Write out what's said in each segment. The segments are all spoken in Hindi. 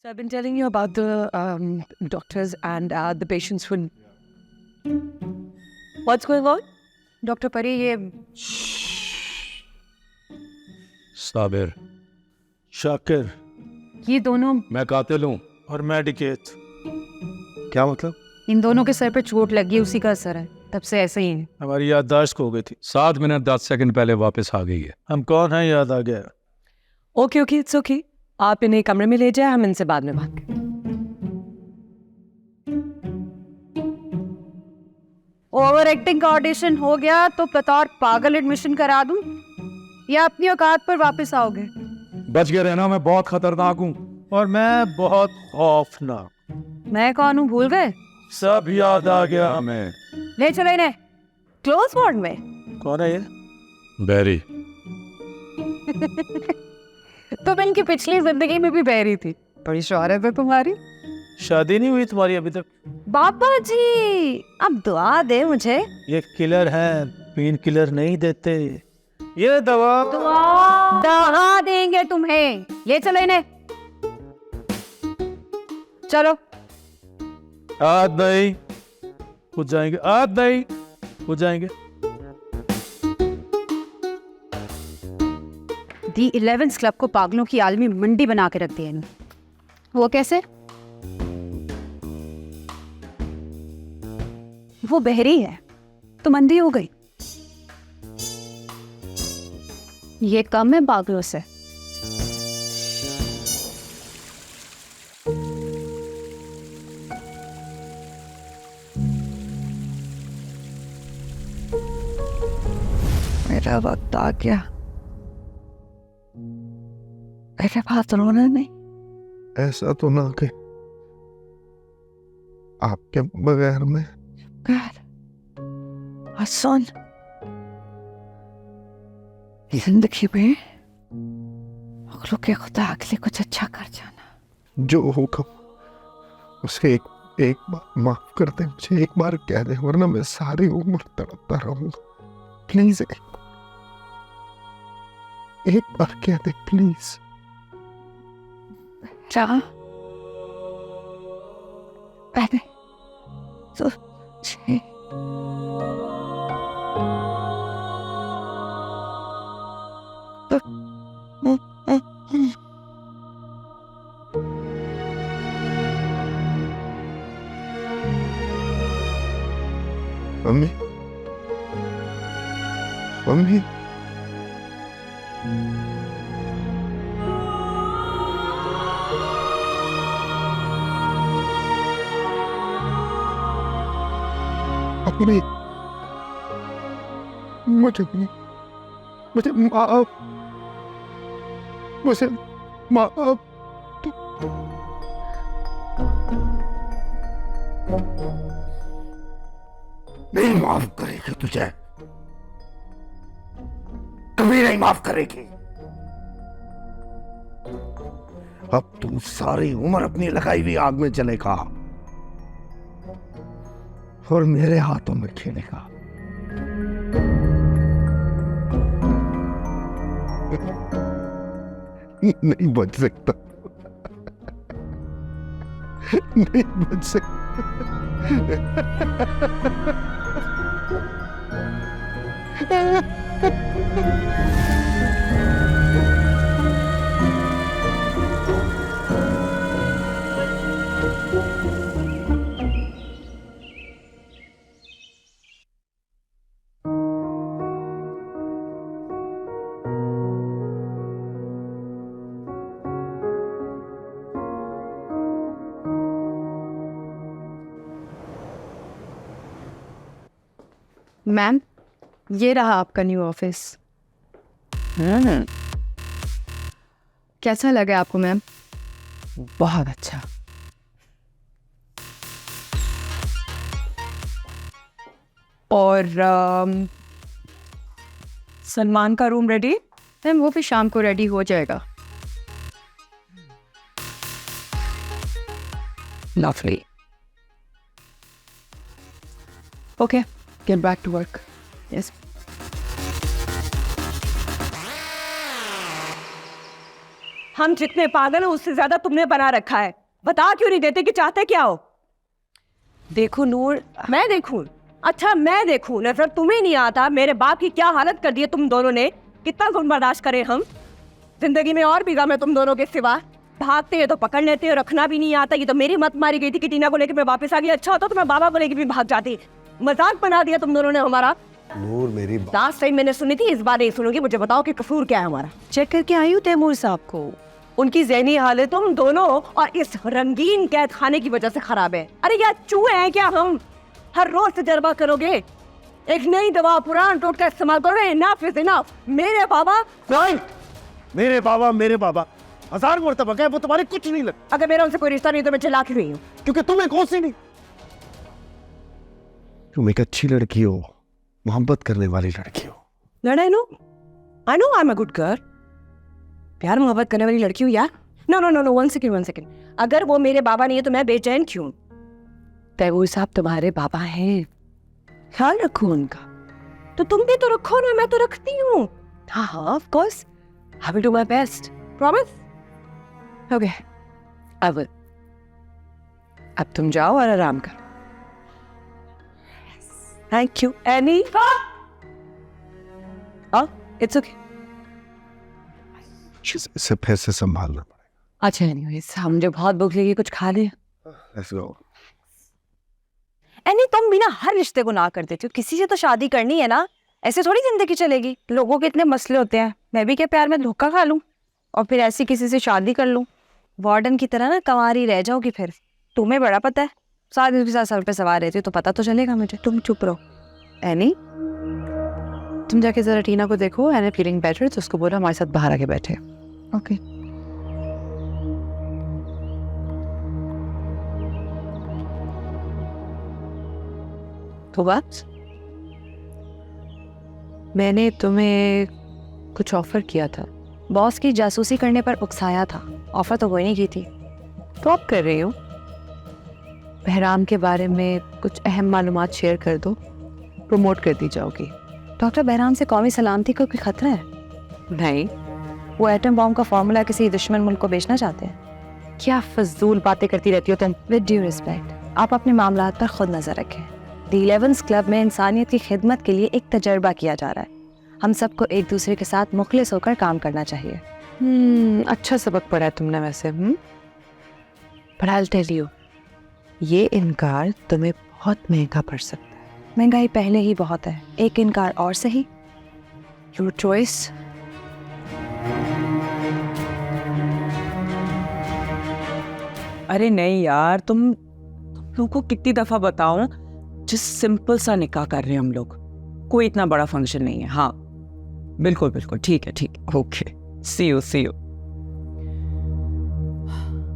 So I've been telling you about the doctors and the patients who. What's going on? Doctor परी ये साबिर, शाकिर ये दोनों मैं कातिल हूँ। और मैं डिकेत। क्या मतलब? इन दोनों के सर पे चोट लगी है, उसी का असर है, तब से ऐसे ही है। हमारी याददाश्त खो गई थी। 7 मिनट 10 सेकंड पहले वापस आ गई है। हम कौन हैं याद आ गया। Okay okay it's okay. आप इन्हें कमरे में ले जाए, हम इनसे बाद में बात करें। ओवर एक्टिंग का ऑडिशन हो गया तो बतौर पागल एडमिशन करा दूं या अपनी औकात पर वापस आओगे? बच गए रहना, मैं बहुत खतरनाक हूँ। और मैं बहुत खौफनाक। मैं कौन हूँ भूल गए? सब याद आ गया हमें। ले चलो इन्हें क्लोज वार्ड में। कौन है ये? बैरी। तुम इनकी पिछली जिंदगी में भी बहरी थी। बड़ी शोहरत है तुम्हारी। शादी नहीं हुई तुम्हारी अभी तक? बाबा जी अब दुआ दे मुझे। ये किलर है, पेन किलर नहीं देते। ये दवा दवा देंगे तुम्हें। ले चलो इन्हें, चलो। आज नहीं हो जाएंगे, आज नहीं हो जाएंगे। दी 11th क्लब को पागलों की आलमी मंडी बना के रख दिया इन्हें। वो कैसे? वो बहरी है तो मंदी हो गई। ये कम है पागलों से। मेरा वक्त आ गया। मेरे पास रोना नहीं। ऐसा तो ना कि आपके बगैर में। और सुन, जिंदगी में मखलूक के खुदा अगले कुछ अच्छा कर जाना। जो हुक्म उसे एक बार माफ कर दे, मुझे एक बार कह दे, वरना मैं सारी उम्र तड़पता रहूंगा। प्लीज एक बार कह दे प्लीज। जहाँ मैंने तुझे मम्मी, मम्मी, मम्मी, मुझे माफ, मुझे माफ। नहीं माफ करेगी तुझे, कभी नहीं माफ करेगी। अब तू सारी उम्र अपनी लगाई हुई आग में जलेगा और मेरे हाथों में खेलेगा। नहीं बच सकता, नहीं बच सकता। मैम ये रहा आपका न्यू ऑफिस। कैसा लगा आपको मैम? बहुत अच्छा। और सलमान का रूम रेडी? मैम वो भी शाम को रेडी हो जाएगा। Lovely. Okay, get back to work. Yes. हम जितने पागल हैं उससे ज्यादा तुमने बना रखा है। बता क्यों नहीं देते कि चाहते क्या हो? देखो नूर, मैं देखूं? अच्छा मैं देखूं? नजर तुम्हें नहीं आता मेरे बाप की क्या हालत कर दी है तुम दोनों ने? कितना जुल्म बर्दाश्त करें हम? जिंदगी में और भी गम है तुम दोनों के सिवा। भागते हैं तो पकड़ लेते हो, रखना भी नहीं आता। ये तो मेरी मत मारी गई थी कि टीना को लेकर मैं वापस आ गई। अच्छा होता तो मैं बाबा को लेकर भी भाग जाती। मजाक बना दिया तुम दोनों ने हमारा। नूर मेरी लास्ट टाइम मैंने सुनी थी, इस बार नहीं सुनूंगी। मुझे बताओ कि कसूर क्या है हमारा। चेक करके आई हूँ तैमूर साहब को। उनकी ज़हनी हालत तुम दोनों और इस रंगीन कैद खाने की वजह से खराब है। अरे यार चूहे हैं क्या हम? हर रोज तजर्बा करोगे, एक नई दवा पुरान टोटका इस्तेमाल करोगे। Enough is enough. मेरे बाबा नहीं, मेरे बाबा 1000 मरतबा कहे वो तुम्हारे कुछ नहीं लगता। अगर मेरा उनसे कोई रिश्ता नहीं तो मैं चिल्ला क्यों रही हूँ? क्योंकि तुम्हें कौन सी नहीं। तुम एक अच्छी लड़की हो, मोहब्बत करने वाली लड़की हो। I know I am a good girl. प्यार मोहब्बत करने वाली लड़की हूँ यार। No 1 second. अगर वो मेरे बाबा नहीं है तो मैं बेचैन क्यों? तैमूर साहब तुम्हारे बाबा हैं, ख्याल रखो उनका। तो तुम भी तो रखो ना, मैं तो रखती हूँ। हाँ of course, I will do my best, promise. Okay अब तुम जाओ और आराम करो। Thank you any. It's okay. इसे फिर से संभालना पड़ेगा। अच्छा एनीवेज, मुझे बहुत भूख लगी, कुछ खा ले। Let's go. एनी तुम भी ना हर रिश्ते को ना कर देती हो। किसी से तो शादी करनी है ना, ऐसे थोड़ी जिंदगी चलेगी। लोगों के इतने मसले होते हैं। मैं भी क्या प्यार में धोखा खा लूं और फिर ऐसी किसी से शादी कर लूं? वार्डन की तरह ना कंवारी रह जाओगी फिर। तुम्हें बड़ा पता है, साथ उसके साथ सर पे सवार रहती हो तो पता तो चलेगा मुझे। तुम चुप रहो। एनी तुम जाके जरा टीना को देखो, एंड फीलिंग बेटर तो उसको बोलो हमारे साथ बाहर आके बैठे। ओके तो बात, मैंने तुम्हें कुछ ऑफर किया था। बॉस की जासूसी करने पर उकसाया था। ऑफर तो कोई नहीं की थी। तो आप कर रही हो। बहराम के बारे में कुछ अहम मालूमात शेयर कर दो, प्रमोट कर दी जाओगी। डॉक्टर बहराम से कौमी सलामती को कोई खतरा है? नहीं। वो एटम बॉम्ब का फॉर्मूला किसी दुश्मन मुल्क को बेचना चाहते हैं। क्या फजूल बातें करती रहती हो तुम। विद ड्यू रिस्पेक्ट, आप अपने मामलात पर खुद नजर रखें। दी 11th क्लब में इंसानियत की खिदमत के लिए एक तजर्बा किया जा रहा है। हम सबको एक दूसरे के साथ मुखलिस होकर काम करना चाहिए। अच्छा सबक पढ़ा है तुमने वैसे। पर आई विल टेल यू, ये इनकार तुम्हें बहुत महंगा पड़ सकता है। महंगाई पहले ही बहुत है, एक इनकार और सही। Your choice. अरे नहीं यार, तुम लोगों को कितनी दफा बताऊं, जिस सिंपल सा निकाह कर रहे हैं हम लोग, कोई इतना बड़ा फंक्शन नहीं है। हाँ बिल्कुल बिल्कुल, ठीक है ओके, सी यू।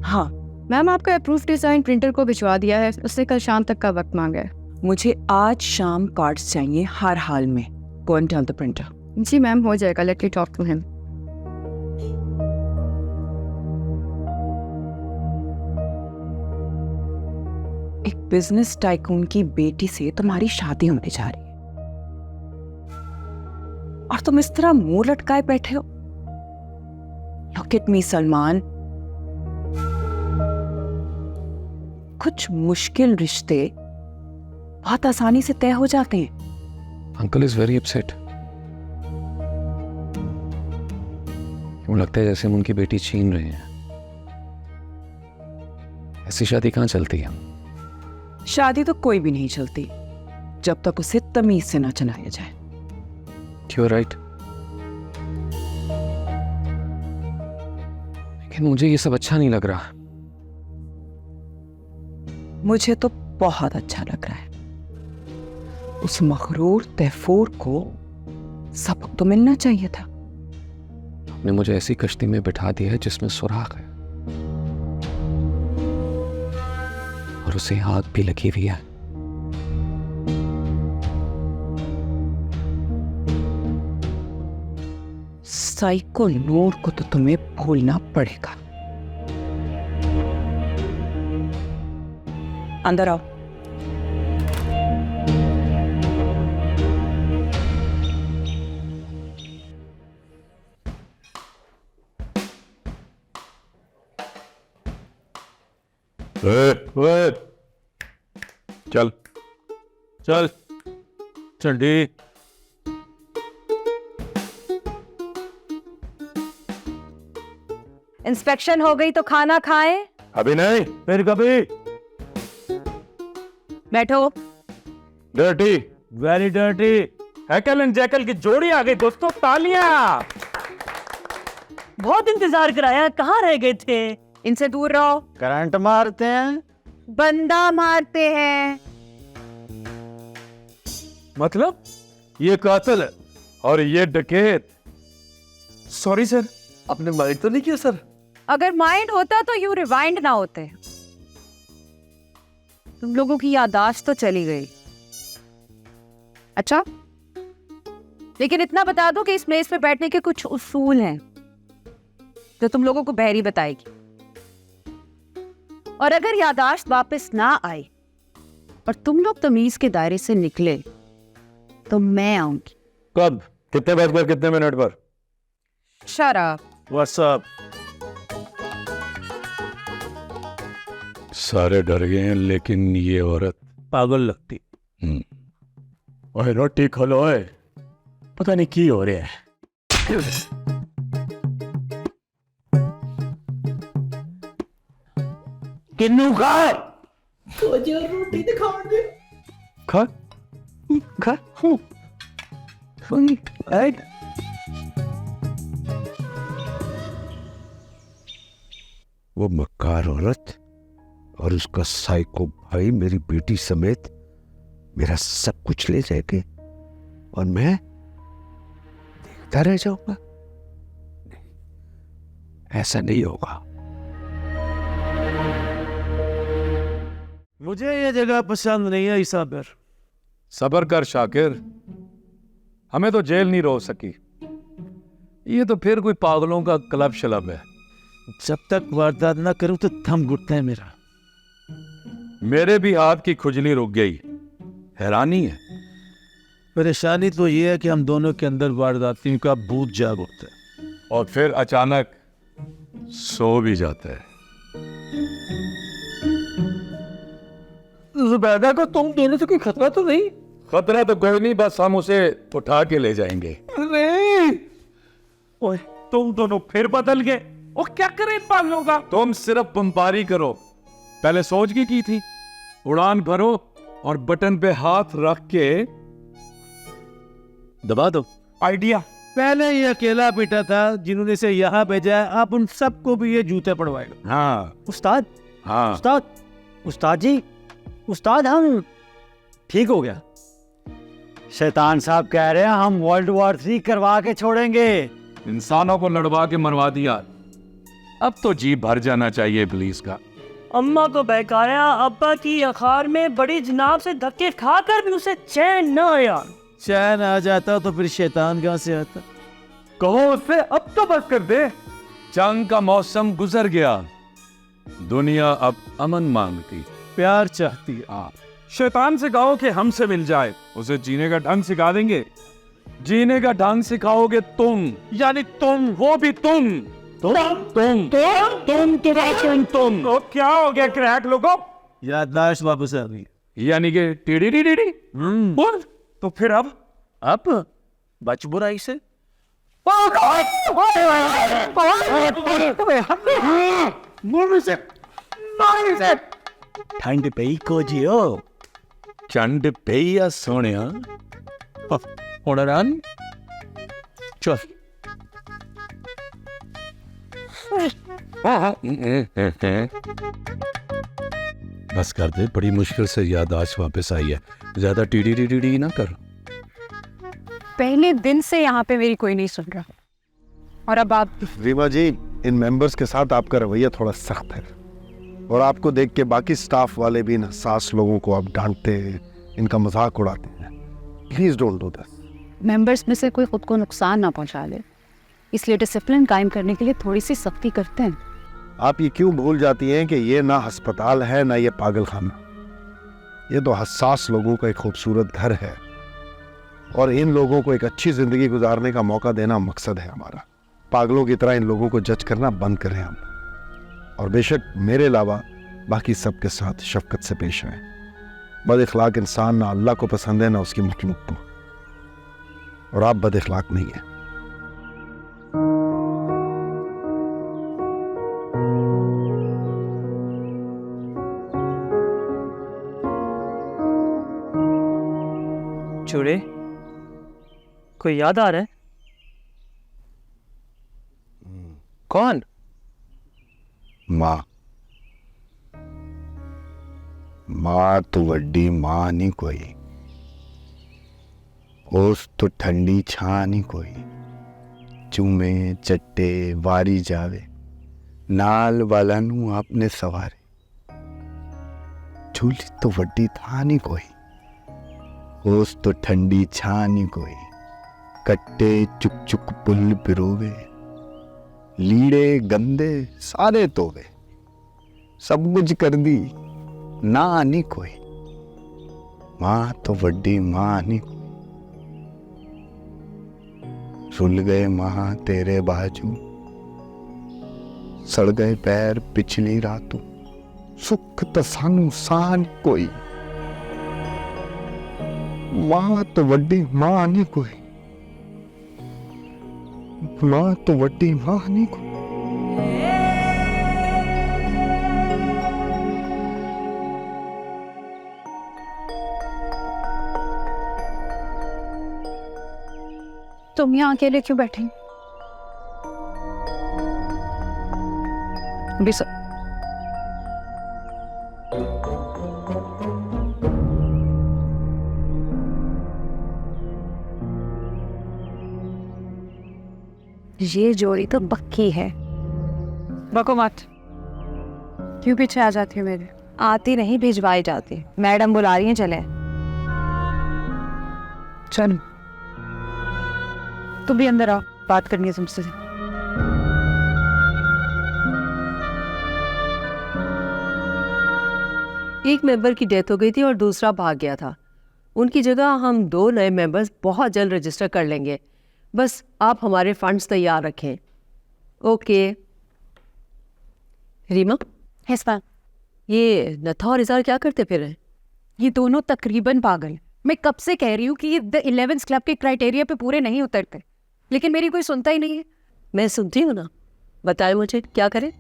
हाँ मैम, आपका अप्रूव डिजाइन प्रिंटर को भिजवा दिया है। उसने कल शाम तक का वक्त मांगा है। मुझे आज शाम कार्ड्स चाहिए हर हाल में। Go and tell the printer. जी मैम, हो जाएगा। Let me talk to him. एक बिजनेस टाइकून की बेटी से तुम्हारी शादी होने जा रही है और तुम इस तरह मुंह लटकाए बैठे हो। लुक एट मी सलमान, कुछ मुश्किल रिश्ते बहुत आसानी से तय हो जाते हैं। Uncle is very upset. क्यों लगता है जैसे हम उनकी बेटी छीन रहे हैं। ऐसी शादी कहाँ चलती है? शादी तो कोई भी नहीं चलती जब तक उसे तमीज से ना चलाया जाए। You're right. लेकिन मुझे ये सब अच्छा नहीं लग रहा। मुझे तो बहुत अच्छा लग रहा है। उस मखरूर तैफूर को सबक तो मिलना चाहिए था। आपने मुझे ऐसी कश्ती में बिठा दिया है जिसमें सुराख है और उसे आग भी लगी हुई है। साइको नूर को तो तुम्हें भूलना पड़ेगा। अंदर आओ। ओए, चल चल चंडी। इंस्पेक्शन हो गई तो खाना खाएं। अभी नहीं, फिर कभी। बैठो। Dirty. Very dirty. Heckle and Jeckle की जोड़ी आ गई दोस्तों, तालियां। बहुत इंतजार कराया, कहाँ रह गए थे? इनसे दूर रहो। करंट मारते हैं। बंदा मारते हैं। मतलब ये कातिल है और ये डकैत। सॉरी सर, आपने माइंड तो नहीं किया सर? अगर माइंड होता तो यू रिवाइंड ना होते। तुम लोगों की याददाश्त तो चली गई। अच्छा, लेकिन इतना बता दो कि इस मेज पे बैठने के कुछ उसूल हैं जो तुम लोगों को बहरी बताएगी। और अगर याददाश्त वापस ना आई और तुम लोग तमीज के दायरे से निकले तो मैं आऊंगी। कब, कितने बज पर, कितने मिनट पर? शराब। व्हाट्सअप। सारे डर गए हैं, लेकिन ये औरत पागल लगती। ओए रोटी खोलो, ओए पता नहीं की हो रहा है। किन्नू खा। खा खा वो मक्कार औरत और उसका साइको भाई मेरी बेटी समेत मेरा सब कुछ ले जाएंगे और मैं देखता रह जाऊंगा। नहीं, ऐसा नहीं होगा। मुझे ये जगह पसंद नहीं है ईसाबर। सबर कर शाकिर, हमें तो जेल नहीं रोक सकी। ये तो फिर कोई पागलों का क्लब शलब है। जब तक वारदात ना करूं तो थम घुटता है मेरा। मेरे भी हाथ की खुजली रुक गई। हैरानी है। परेशानी तो ये है कि हम दोनों के अंदर वारदातियों का भूत जाग उठता है और फिर अचानक सो भी जाता है। जुबैदा को तुम दोनों से कोई खतरा तो नहीं? खतरा तो कोई नहीं, बस हम उसे उठा के ले जाएंगे। नहीं। ओए, तुम दोनों फिर बदल गए। और क्या करें इन पागलों का? तुम सिर्फ बमबारी करो। पहले सोच की थी, उड़ान भरो और बटन पे हाथ रख के दबा दो। आइडिया। पहले ये अकेला बेटा था जिन्होंने इसे यहाँ भेजा है, आप उन सबको भी ये जूते पड़वाएगा। हाँ उस्ताद, हाँ उस्ताद जी, उस्ताद हम ठीक हो गया। शैतान साहब कह रहे हैं हम वर्ल्ड वॉर 3 करवा के छोड़ेंगे। इंसानों को लड़वा के मरवा दिया, अब तो जी भर जाना चाहिए पुलिस का। अम्मा को बहकाया, अब्बा की अखार में बड़ी जनाब से धक्के खाकर भी उसे चैन न आया। चैन आ जाता तो फिर शैतान कहां से आता? कहो उससे अब तो बस कर दे। जंग का मौसम गुजर गया, दुनिया अब अमन मांगती, प्यार चाहती है। हाँ, शैतान से कहो कि हमसे मिल जाए, उसे जीने का ढंग सिखा देंगे। जीने का ढंग सिखाओगे तुम, यानी तुम, वो भी तुम। तुम तो क्या हो गया क्रैक लोगों? याददाश्त वापस आ गई। यानी कि टीडी बोल तो फिर अब बच बुराई से। ठंड पे को जियो। चंड पे सोने रन चल। बस कर दे, बड़ी मुश्किल से याददाश्त वापस आई है। ज्यादा टीडी ना कर। पहले दिन से यहाँ पे मेरी कोई नहीं सुन रहा और अब आप। रीमा जी, इन मेंबर्स के साथ आपका रवैया थोड़ा सख्त है और आपको देख के बाकी स्टाफ वाले भी इन हसास लोगों को आप डांटते, इनका मजाक उड़ाते हैं। Please don't do this. Members में से कोई खुद को नुकसान ना पहुंचा ले, इसलिए डिसिप्लिन कायम करने के लिए थोड़ी सी सख्ती करते हैं। आप ये क्यों भूल जाती हैं कि ये ना अस्पताल है ना ये पागल खाना, ये तो हसास लोगों का एक खूबसूरत घर है और इन लोगों को एक अच्छी जिंदगी गुजारने का मौका देना मकसद है हमारा। पागलों की तरह इन लोगों को जज करना बंद करें हम। और बेशक मेरे अलावा बाकी सबके साथ शफकत से पेश आए। बद इखलाक इंसान ना अल्लाह को पसंद है ना उसकी मखलूक को, और आप बद इखलाक नहीं है। चूड़े, कोई याद आ रहा है? कौन? मां। मां तो वड्डी मां नहीं कोई, ओस तो ठंडी छा नहीं कोई। चूमे चट्टे वारी जावे, नाल वाला नू आपने सवारे। झूली तो वड्डी था नहीं कोई, ओस तो ठंडी छा नहीं कोई। कट्टे चुक चुक पुल पिरोवे, लीड़े गंदे सारे तोवे। सब कुछ कर दी ना नहीं कोई, मां तो वड्डी मां नहीं कोई। रुल गए मां तेरे बाजू, सड़ गए पैर पिछली रातों। सुख तो सानू सान कोई, मां तो वड्डी मां नहीं कोई, मां तो वड्डी मां नहीं कोई। तुम यहाँ अकेले क्यों बैठे? ये जोड़ी तो पक्की है। बको मत, क्यों पीछे आ जाती हो मेरे? आती नहीं, भिजवाई जाती। मैडम बुला रही हैं, चले। चल तुम भी अंदर आओ, बात करनी है तुमसे। एक मेंबर की डेथ हो गई थी और दूसरा भाग गया था। उनकी जगह हम 2 नए मेंबर्स बहुत जल्द रजिस्टर कर लेंगे। बस आप हमारे फंड्स तैयार रखें। ओके। रीमा, ये नथा और इज़हार क्या करते फिर हैं? ये दोनों तकरीबन पागल। मैं कब से कह रही हूँ कि ये द 11th क्लब के क्राइटेरिया पे पूरे नहीं उतरते, लेकिन मेरी कोई सुनता ही नहीं है। मैं सुनती हूँ ना, बताए मुझे क्या करें?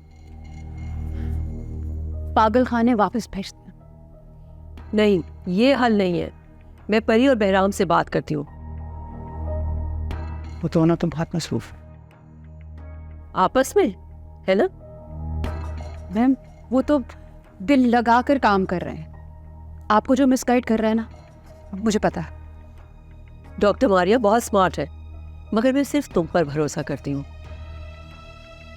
पागल खाने वापस भेजते हैं। नहीं, ये हल नहीं है। मैं परी और बहराम से बात करती हूँ। वो तो ना तो बहुत मसरूफ है। आपस में है ना? मैम वो तो दिल लगा कर काम कर रहे हैं। आपको जो मिसगाइड कर रहा है ना, मुझे पता है। डॉक्टर मारिया बहुत स्मार्ट है, मगर मैं सिर्फ तुम पर भरोसा करती हूँ।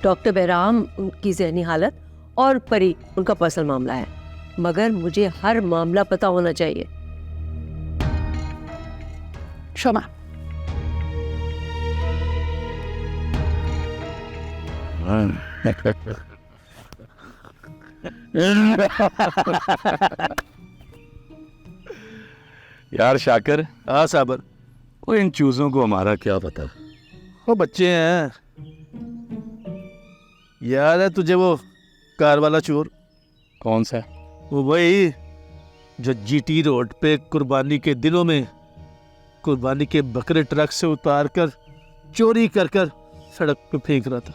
डॉक्टर बहराम की जहनी हालत और परी उनका पर्सनल मामला है, मगर मुझे हर मामला पता होना चाहिए। शोमा, यार शाकिर, हाँ साबर। वो इन चूजों को हमारा क्या पता? वो बच्चे हैं। याद है तुझे वो कार वाला चोर? कौन सा? वो वही जो जीटी रोड पे कुर्बानी के दिनों में कुर्बानी के बकरे ट्रक से उतार कर चोरी कर कर सड़क पे फेंक रहा था।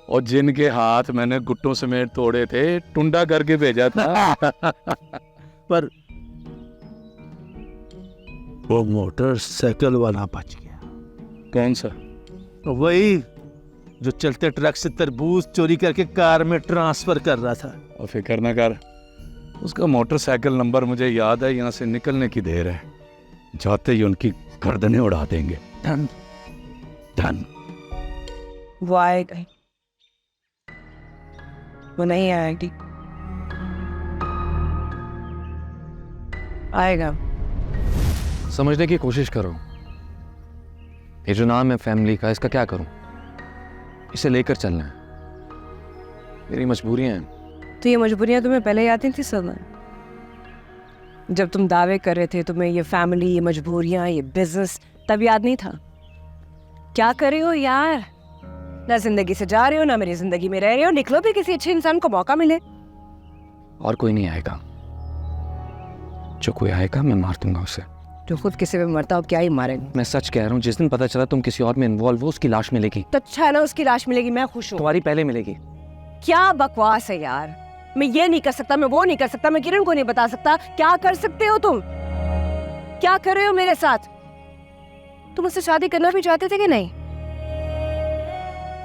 और जिनके हाथ मैंने गुट्टों समेत तोड़े थे, टुंडा करके भेजा था। पर वो मोटरसाइकिल वाला बच गया। कौन सा? वही जो चलते ट्रक से तरबूज चोरी करके कार में ट्रांसफर कर रहा था। और फिक्र न कर, उसका मोटरसाइकिल नंबर मुझे याद है। यहाँ से निकलने की देर है, जाते ही उनकी गर्दनें उड़ा देंगे। धन धन। वो आएगा, वो नहीं आएगी। आएगा। समझने की कोशिश करो। ये जो नाम है फैमिली का, इसका क्या करूं? इसे लेकर चलना है, मेरी मजबूरियां हैं। तो ये मजबूरियां तुम्हें पहले ही आती थी सलमान? जब तुम दावे कर रहे थे तुम्हें ये फैमिली, ये मजबूरियां, ये बिजनेस तब याद नहीं था? क्या कर रहे हो यार? ना जिंदगी से जा रहे हो, ना मेरी जिंदगी में रह रहे हो। निकलो भी, किसी अच्छे इंसान को मौका मिले। और कोई नहीं आएगा। जो कोई आएगा मैं मार दूंगा उसे। जो खुद किसी पे मरता हो क्या ही मारेगा। मैं सच कह रहा हूँ, जिस दिन पता चला तुम किसी और में इन्वॉल्व हो, उसकी लाश मिलेगी। तो अच्छा है ना, उसकी लाश मिलेगी, मैं खुश हूँ। तुम्हारी पहले मिलेगी। क्या बकवास है यार, मैं ये नहीं कर सकता, मैं वो नहीं कर सकता, मैं किरण को नहीं बता सकता। क्या कर सकते हो तुम? क्या कर रहे हो मेरे साथ? तुम मुझसे शादी करना भी चाहते थे कि नहीं?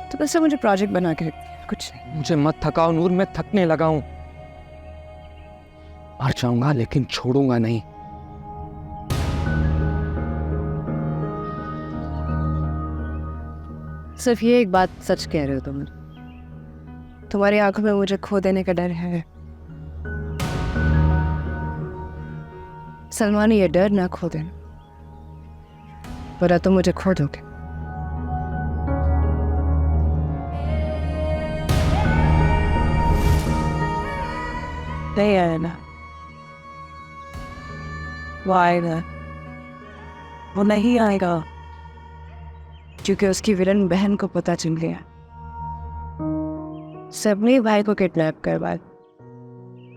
तो बस मुझे प्रोजेक्ट बना के कुछ नहीं। मुझे मत थकाओ नूर, मैं थकने लगा हूं। मर जाऊंगा लेकिन छोड़ूंगा नहीं। सिर्फ ये एक बात सच कह रहे हो तुम, तुम्हारी आंखों में मुझे खो देने का डर है। सलमान, ये डर ना खो देना, वरना तुम मुझे खो दोगे। नहीं आएगा, वो आएगा, वो नहीं आएगा। क्योंकि उसकी विलन बहन को पता चल गया, सबने भाई को किडनैप करवा।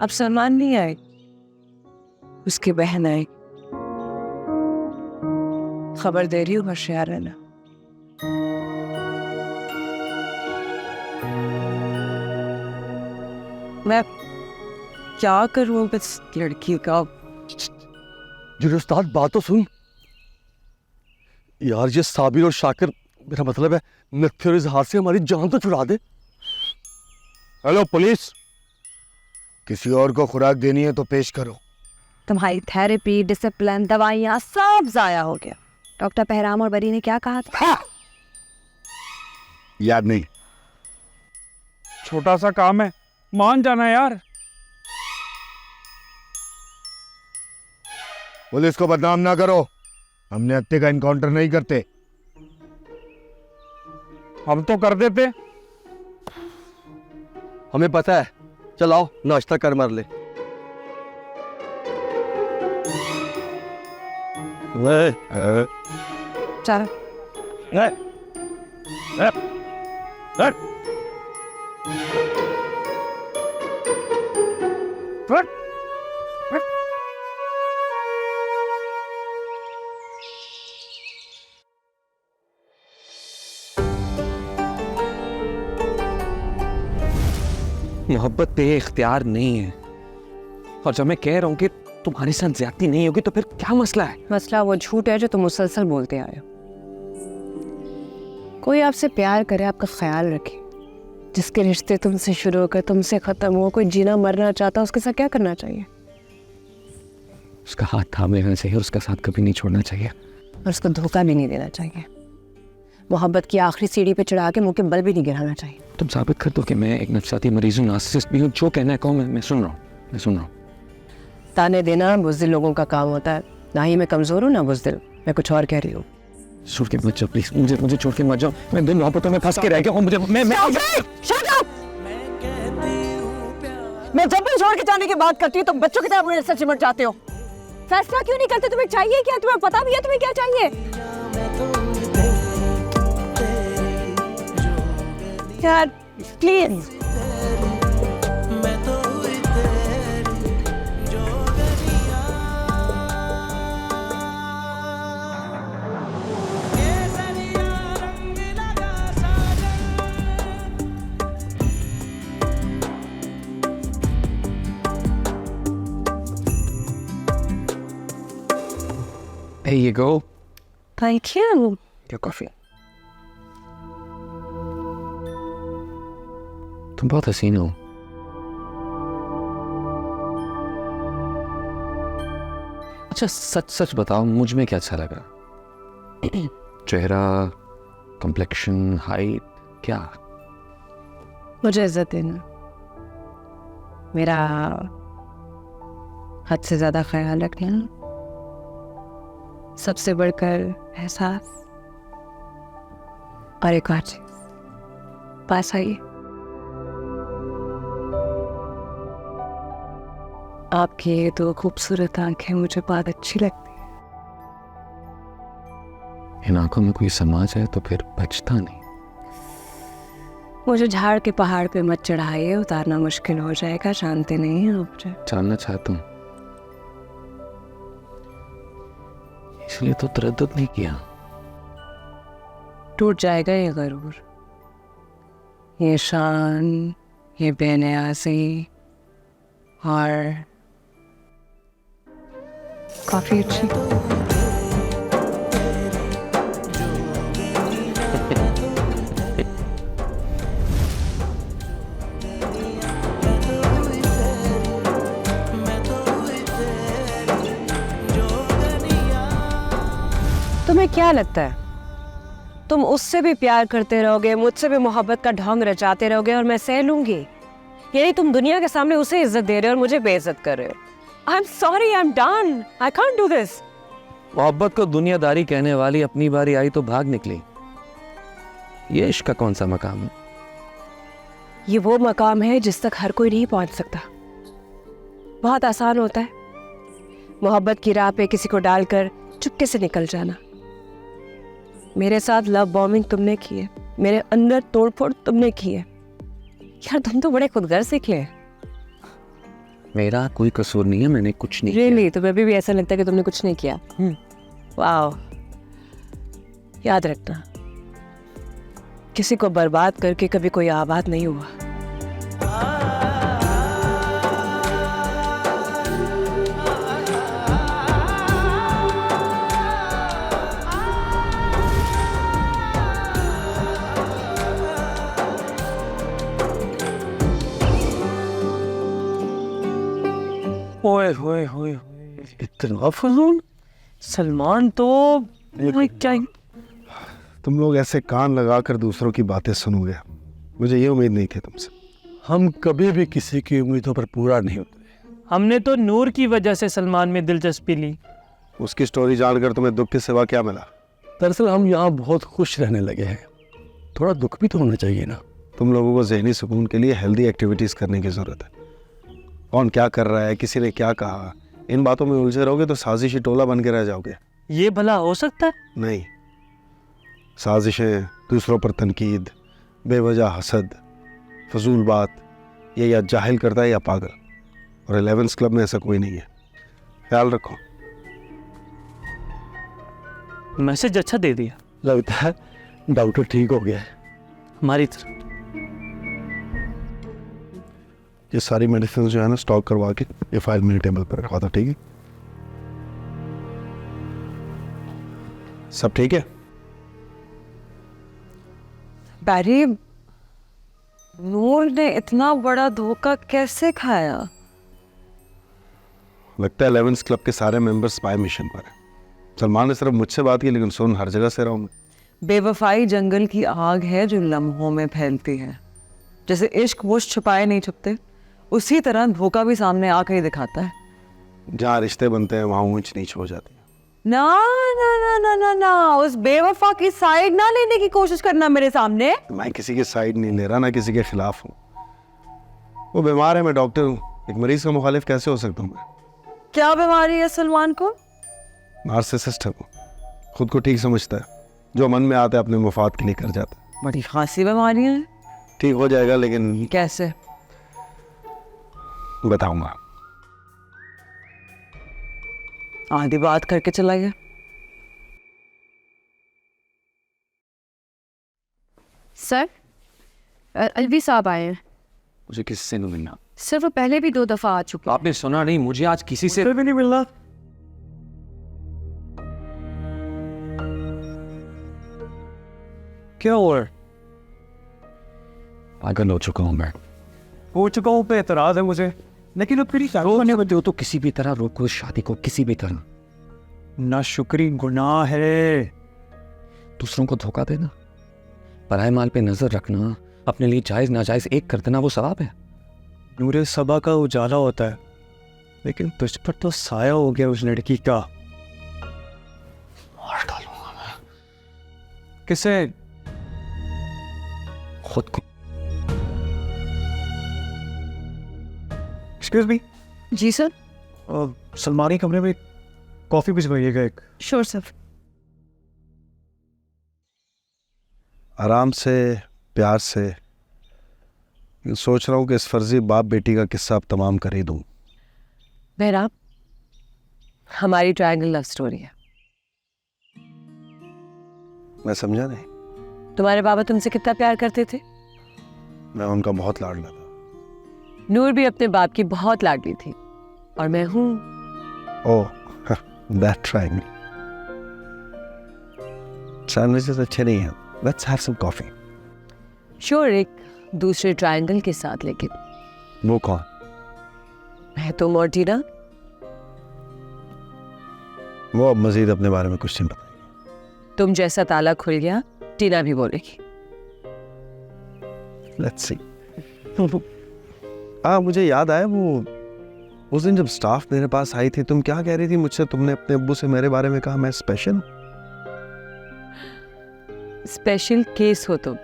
अब सलमान नहीं आए, उसकी बहन आए। खबर दे रही हूँ, होशियार रहना। मैं क्या करूँ इस लड़की का? जी उस्ताद, बात तो सुन यार। ये साबिर और शाकिर, मेरा मतलब है नत्थे और इजहार से हमारी जान तो छुड़ा दे। हेलो पुलिस, किसी और को खुराक देनी है तो पेश करो। तुम्हारी थेरेपी, डिसिप्लिन, दवाइयाँ सब जाया हो गया। डॉक्टर पहराम और बरी ने क्या कहा था? याद नहीं। छोटा सा काम है, मान जाना यार। पुलिस को बदनाम ना करो, हमने हत्या का इनकाउंटर नहीं करते। हम तो कर देते। हमें पता है, चल आओ नाश्ता कर मार ले। चल मोहब्बत पे इख्तियार नहीं है। और जब मैं कह रहा हूं कि तुम्हारे साथ ज्यादती नहीं होगी तो फिर क्या मसला है? मसला वो झूठ है जो तुम मुसलसल बोलते आए हो। कोई आपसे प्यार करे, आपका ख्याल रखे, जिसके रिश्ते तुमसे शुरू होकर तुमसे खत्म हो, कोई जीना मरना चाहता, उसके साथ क्या करना चाहिए? उसका हाथ थामे रहना चाहिए और उसका साथ कभी नहीं छोड़ना चाहिए। और उसको धोखा भी नहीं देना चाहिए। मोहब्बत की आखिरी सीढ़ी पे चढ़ा के मुंह के बल भी नहीं गिराना चाहिए। तुम साबित कर दो कि मैं एक नफसाती मरीज हूँ, नार्सिसिस्ट भी हूँ। जो कहना है कहो, मैं सुन रहा हूँ, मैं सुन रहा हूँ। ताने देना बुज़दिल लोगों का काम होता है। ना ही मैं कमज़ोर हूँ ना बुज़दिल, मैं कुछ और कह रही हूँ। छोड़ के मत जाओ प्लीज, मुझे छोड़ के मत जाओ। मैं दिन मोहब्बतों में फंस के रह गया हूँ। मुझे मैं जब भी छोड़ के जाने की बात करती हूँ तो बच्चों की तरह अपने से चिमट जाते हो। फैसला क्यों नहीं करते? तुम्हें चाहिए क्या? तुम्हें पता भी है तुम्हें क्या चाहिए? यार please. Here you go. Thank you. Your coffee. तुम बहुत हसीन हो। अच्छा सच सच बताओ, मुझ में क्या अच्छा लगा? चेहरा, कॉम्प्लेक्शन, हाइट, क्या? मुझे इज्जत देना, मेरा हद से ज्यादा ख्याल रखना, सबसे बढ़कर एहसास, और एक और चीज, पास आइए। आपकी ये दो खूबसूरत आंखें मुझे बहुत अच्छी लगती हैं। इन आंखों में कोई समा जाए तो फिर बचता नहीं। मुझे झाड़ के पहाड़ पे मत चढ़ाइए, उतारना मुश्किल हो जाएगा, जानते नहीं हैं आप। जानना चाहता हूँ, इसलिए तो तरद्दुद नहीं किया। टूट जाएगा ये गरूर, ये शान, ये बेनियाज़ी, और काफी अच्छी। तुम्हें क्या लगता है तुम उससे भी प्यार करते रहोगे, मुझसे भी मोहब्बत का ढोंग रचाते रहोगे और मैं सह लूंगी? यानी तुम दुनिया के सामने उसे इज्जत दे रहे हो और मुझे बेइज्जत कर रहे हो। I am sorry, I am done, I can't do this. मोहब्बत को दुनियादारी कहने वाली अपनी बारी आई तो भाग निकली। ये इश्क का कौन सा मकाम है? ये वो मकाम है जिस तक हर कोई नहीं पहुंच सकता। बहुत आसान होता है मोहब्बत की राह पे किसी को डालकर चुपके से निकल जाना। मेरे साथ लव बॉम्बिंग तुमने की है, मेरे अंदर तोड़फोड़ तुमने की है। यार तुम तो बड़े खुदगर्ज निकले। मेरा कोई कसूर नहीं है, मैंने कुछ नहीं किया। रियली? तुम्हें अभी भी ऐसा लगता है कि तुमने कुछ नहीं किया? वाह, याद रखना, किसी को बर्बाद करके कभी कोई आबाद नहीं हुआ। ओए होए होए होए, इतना फजूल। सलमान तो क्या तुम लोग ऐसे कान लगाकर दूसरों की बातें सुनोगे, मुझे ये उम्मीद नहीं थी तुमसे। हम कभी भी किसी की उम्मीदों पर पूरा नहीं होते। हमने तो नूर की वजह से सलमान में दिलचस्पी ली। उसकी स्टोरी जानकर तुम्हें दुख के सिवा क्या मिला? दरअसल हम यहाँ बहुत खुश रहने लगे हैं, थोड़ा दुख भी तो होना चाहिए ना। तुम लोगों को जहनी सुकून के लिए हेल्दी एक्टिविटीज़ करने की ज़रूरत है। कौन क्या कर रहा है, किसी ने क्या कहा, इन बातों में उलझे रहोगे तो साजिशी टोला बन के रह जाओगे। ये भला हो सकता है? नहीं, साजिशें, दूसरों पर तनकीद, बेवजह हसद, फजूल बात, ये या जाहिल करता है या पागल। और 11th क्लब में ऐसा कोई नहीं है, ख्याल रखो। मैसेज अच्छा दे दिया। लगता है डॉक्टर ठीक हो गया है हमारी तरफ। ये सारी मेडिसिन जो है ना स्टॉक करवा के ये फाइल मेरे टेबल पर रखवा दो, ठीक है? सब ठीक है? बैरी, नूर ने इतना बड़ा धोखा कैसे खाया? लगता है 11th क्लब के सारे मेंबर स्पाई मिशन पर हैं। सलमान ने सिर्फ मुझसे बात की, लेकिन सुन हर जगह से रहा हूं मैं। बेवफाई जंगल की आग है जो लम्हों में फैलती है। जैसे इश्क वो छुपाए नहीं छुपते, उसी तरह धोखा भी सामने आकर ही दिखाता है। जहाँ रिश्ते बनते हैं वहाँ ऊंच नीच हो जाती है। ना ना ना ना ना ना, उस बेवफा की साइड ना लेने की कोशिश करना मेरे सामने। मैं किसी की साइड नहीं ले रहा, ना किसी के खिलाफ हूँ। वो बीमार है, मैं डॉक्टर हूँ, एक मरीज का मुखालिफ कैसे हो सकता हूँ मैं? क्या बीमारी है सलमान को? नार्सिसिस्ट है वो, खुद को ठीक समझता है, जो मन में आता है अपने मुफाद के लिए कर जाता है। बड़ी खासी बीमारी है। ठीक हो जाएगा, लेकिन कैसे बताऊंगा। आधी बात करके चला गया। सर, अलवी साहब आए हैं। मुझे किसी से नहीं मिलना। सर वो पहले भी 2 दफा आ चुके हैं। आपने सुना नहीं? मुझे आज किसी से भी नहीं मिलना। क्या हुआ? पागल हो चुका हूं मैं। हो चुका हूँ पे एतराज है मुझे, लेकिन अब फिर हो तो किसी भी तरह रोको शादी को, किसी भी तरह। ना शुक्री गुनाह है। दूसरों को धोखा देना, पराये माल पे नजर रखना, अपने लिए जायज नाजायज एक कर देना, वो सवाब है। नूरे सबा का उजाला होता है, लेकिन तुझ पर तो साया हो गया उस लड़की का। मार डालूंगा मैं। किसे? खुद को। Excuse me. जी सर। सलमानी कमरे में कॉफी भिजवाइएगा एक। Sure sir. आराम से, प्यार से, सोच रहा हूँ कि इस फर्जी बाप बेटी का किस्सा अब तमाम कर ही दूँ। मेहराब, हमारी ट्रायंगल लव स्टोरी है। मैं समझा नहीं। तुम्हारे बाबा तुमसे कितना प्यार करते थे? मैं उनका बहुत लाडला था। नूर भी अपने बाप की बहुत लाडली थी, और मैं हूँ। ओह, दैट ट्रायंगल। सैंडविचेस अच्छे नहीं हैं। Let's have some coffee. Sure, एक दूसरे ट्रायंगल के साथ, लेकिन वो कौन? मैं तुम और टीना। वो अब मजीद अपने बारे में कुछ नहीं बताएगी। तुम जैसा ताला खुल गया, टीना भी बोलेगी। Let's see. हाँ, मुझे याद आया, वो उस दिन जब स्टाफ मेरे पास आई थी, तुम क्या कह रही थी मुझसे? तुमने अपने अब्बू से मेरे बारे में कहा मैं स्पेशल। स्पेशल केस हो तुम।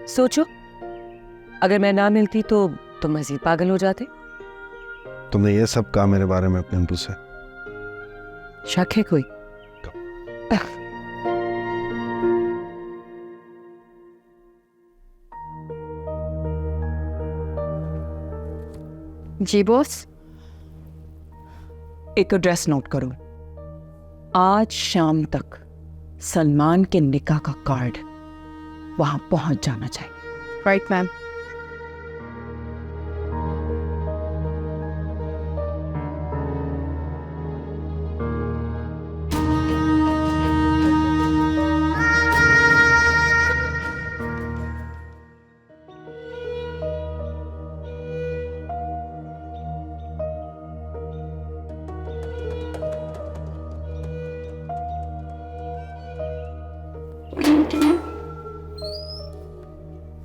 सोचो, अगर मैं ना मिलती तो तुम मजीद पागल हो जाते। तुमने ये सब कहा मेरे बारे में अपने अब्बू से? शक है कोई? जी बॉस। एक एड्रेस नोट करो। आज शाम तक सलमान के निकाह का कार्ड वहां पहुंच जाना चाहिए। Right ma'am.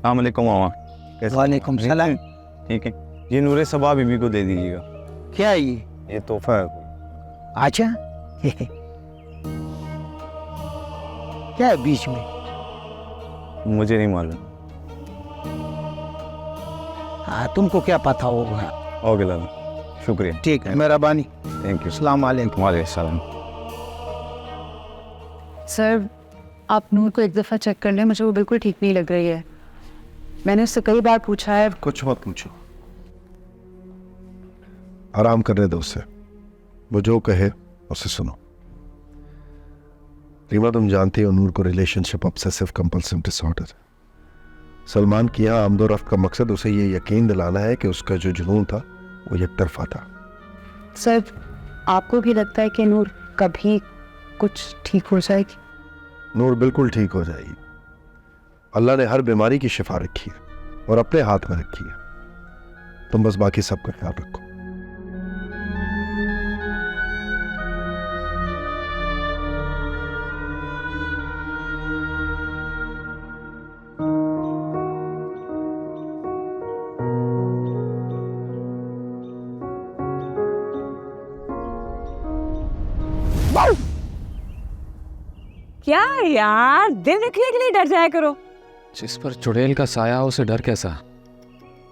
अस्सलामुअलैकुम मामा। वालेकुम सलाम। ठीक है, ये नूरे सबा बीबी को दे दीजिएगा। क्या ये तोहफा है। अच्छा क्या है बीच में? मुझे नहीं मालूम। हाँ, तुमको क्या पता होगा? ओके दादा, शुक्रिया। ठीक है, मेहरबानी। Thank you. अस्सलाम वालेकुम। वालेकुम सलाम। सर, आप नूर को एक दफ़ा चेक कर लें, मुझे वो बिल्कुल ठीक नहीं लग रही है। मैंने उससे कई बार पूछा है। कुछ मत पूछो, आराम करने दो उसे। वो जो कहे उसे सुनो। रीमा, तुम जानती हो नूर को रिलेशनशिप ऑब्सेसिव कंपल्सिव डिसऑर्डर है। सलमान की यहाँ आमदोरफ्त का मकसद उसे ये यकीन दिलाना है कि उसका जो जुनून था वो एक तरफा था। सर, आपको भी लगता है कि नूर कभी कुछ ठीक हो जाएगी? नूर बिल्कुल ठीक हो जाएगी। अल्लाह ने हर बीमारी की शिफा रखी है और अपने हाथ में रखी है। तुम बस बाकी सबका ख्याल रखो। क्या यार, दिल रखने के लिए डर जाया करो। जिस पर चुड़ैल का साया हो उसे डर कैसा?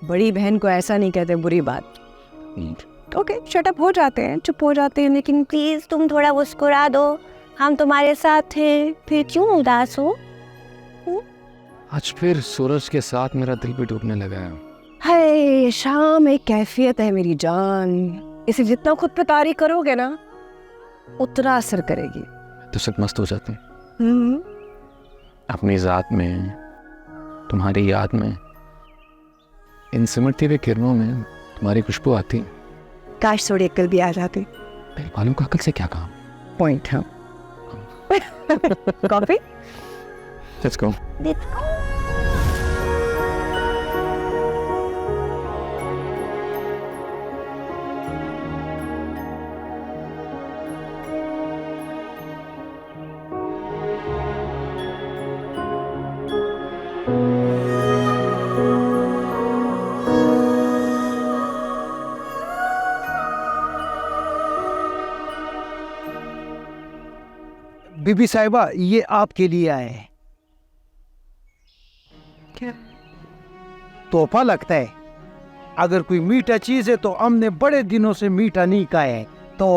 बड़ी बहन को ऐसा नहीं कहते, बुरी बात। ओके, शट अप हो जाते हैं, चुप हो जाते हैं, लेकिन प्लीज तुम थोड़ा मुस्कुरा दो, हम तुम्हारे साथ हैं, फिर क्यों उदास हो? आज फिर सूरज के साथ मेरा दिल भी डूबने लगा है। हाय, शाम एक कैफियत है मेरी जान, इसे जितना खुद पे तारीफ करोगे ना उतना असर करेगी। तो सब मस्त हो जाते हैं अपनी जात में, तुम्हारी याद में, इन सिमटती हुई किरणों में तुम्हारी खुशबू आती। काश थोड़ी अक्ल भी आ जाती। मेरे बालों का अक्ल से क्या काम? पॉइंट है। कॉफी? Let's go. बीबी साहिबा, ये आपके लिए आए हैं। क्या? तोहफा लगता है। अगर कोई मीठा चीज है तो हमने बड़े दिनों से मीठा नहीं खाया है, तो